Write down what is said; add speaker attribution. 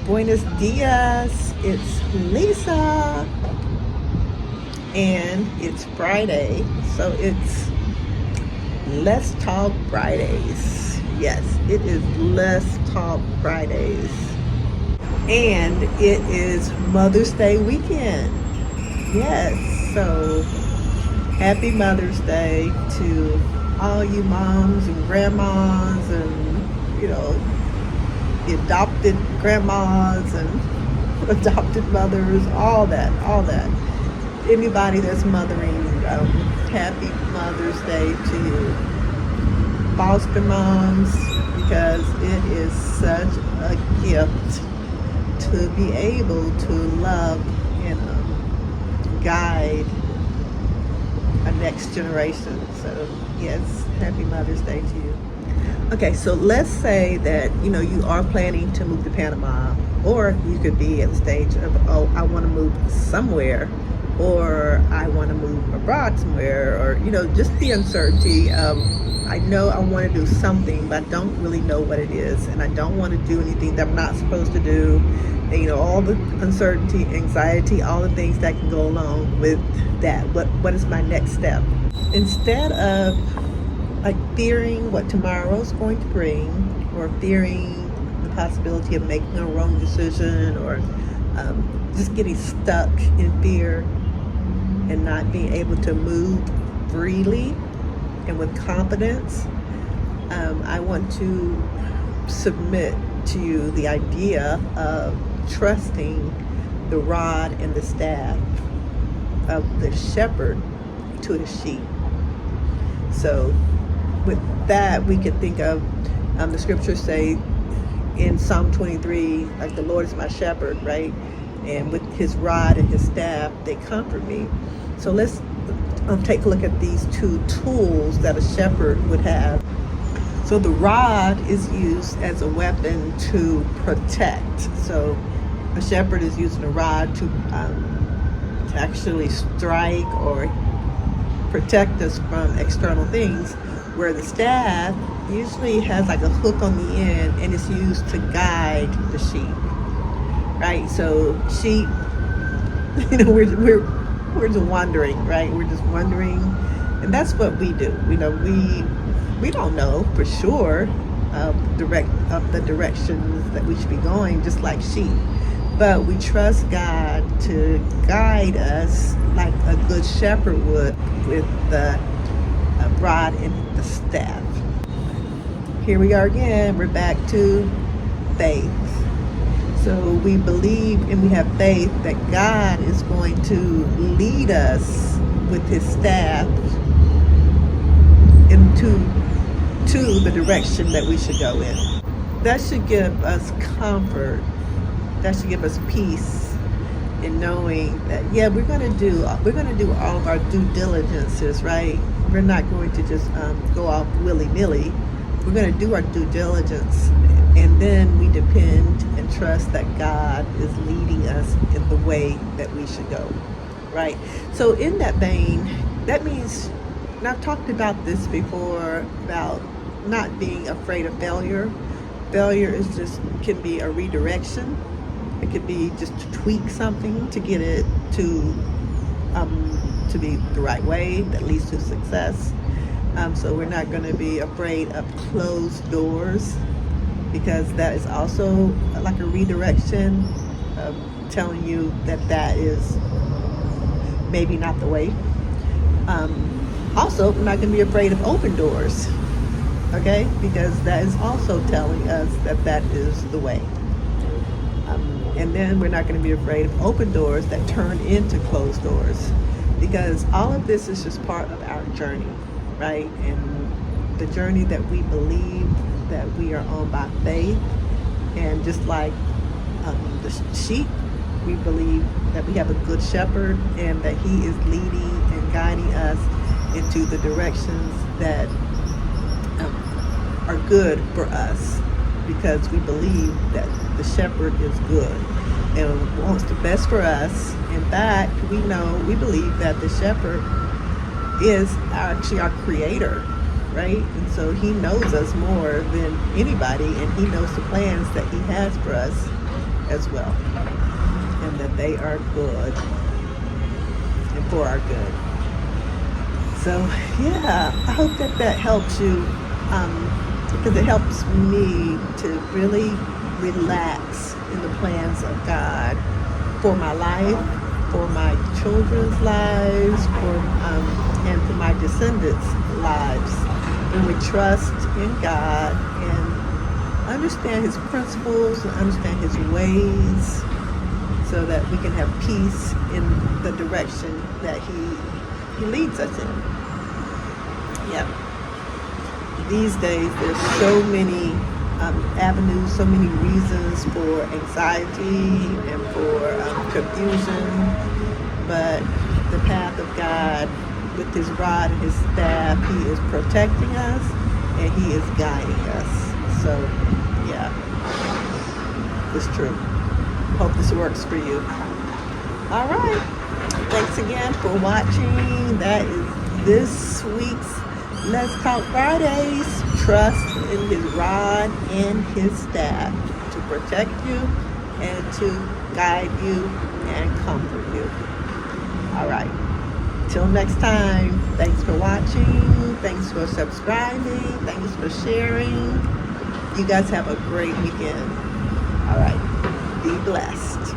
Speaker 1: Buenos dias, it's Lisa, and it's Friday, so it's Let's Talk Fridays. Yes, it is Let's Talk Fridays, and it is Mother's Day weekend. Yes, so happy Mother's Day to all you moms and grandmas and, the adopted grandmas and adopted mothers, all that. Anybody that's mothering, happy Mother's Day to you. Foster moms, because it is such a gift to be able to love and guide a next generation. So yes, happy Mother's Day to you. Okay, so let's say that you are planning to move to Panama, or you could be at the stage of, oh, I want to move somewhere, or I want to move abroad somewhere, or just the uncertainty of, I know I want to do something, but I don't really know what it is, and I don't want to do anything that I'm not supposed to do, and all the uncertainty, anxiety, all the things that can go along with that. What is my next step? Instead of fearing what tomorrow's going to bring, or fearing the possibility of making a wrong decision, or just getting stuck in fear and not being able to move freely and with confidence, I want to submit to you the idea of trusting the rod and the staff of the shepherd to the sheep. So with that, we can think of the scriptures say in Psalm 23, like, the Lord is my shepherd, right? And with his rod and his staff, they comfort me. So let's take a look at these two tools that a shepherd would have. So the rod is used as a weapon to protect. So a shepherd is using a rod to actually strike or protect us from external things, where the staff usually has like a hook on the end, and it's used to guide the sheep, right? So sheep, we're just wandering, right? We're just wandering, and that's what we do. We don't know for sure the directions that we should be going, just like sheep, but we trust God to guide us like a good shepherd would with the rod and the staff. Here we are again. We're back to faith. So we believe and we have faith that God is going to lead us with his staff into the direction that we should go in. That should give us comfort. That should give us peace in knowing that, yeah, we're going to do all of our due diligences, right? We're not going to just go off willy-nilly. We're going to do our due diligence, and then we depend and trust that God is leading us in the way that we should go, right? So in that vein, that means, and I've talked about this before, about not being afraid of failure. Failure can be a redirection. It could be just to tweak something to get it to be the right way that leads to success. So we're not going to be afraid of closed doors, because that is also like a redirection of telling you that is maybe not the way. Also, we're not going to be afraid of open doors, okay? Because that is also telling us that is the way. And then we're not going to be afraid of open doors that turn into closed doors, because all of this is just part of our journey, right? And the journey that we believe that we are on by faith. And just like the sheep, we believe that we have a good shepherd, and that he is leading and guiding us into the directions that are good for us, because we believe that the shepherd is good and wants the best for us. In fact, we believe that the shepherd is actually our creator, right? And so he knows us more than anybody, and he knows the plans that he has for us. as well, and that they are good and for our good. So yeah, I hope that that helps you, because it helps me to really relax in the plans of God for my life, for my children's lives, and for my descendants' lives. When we trust in God and understand His principles and understand His ways, so that we can have peace in the direction that He leads us in. Yep. These days, there's so many avenues, so many reasons for anxiety and for confusion. But the path of God, with His rod and His staff, He is protecting us and He is guiding us. So, yeah, it's true. Hope this works for you. All right. Thanks again for watching. That is this week's Let's Talk Fridays. Trust in His rod and His staff to protect you and to guide you and comfort you. All right. Till next time, thanks for watching. Thanks for subscribing. Thanks for sharing. You guys have a great weekend. All right. Be blessed.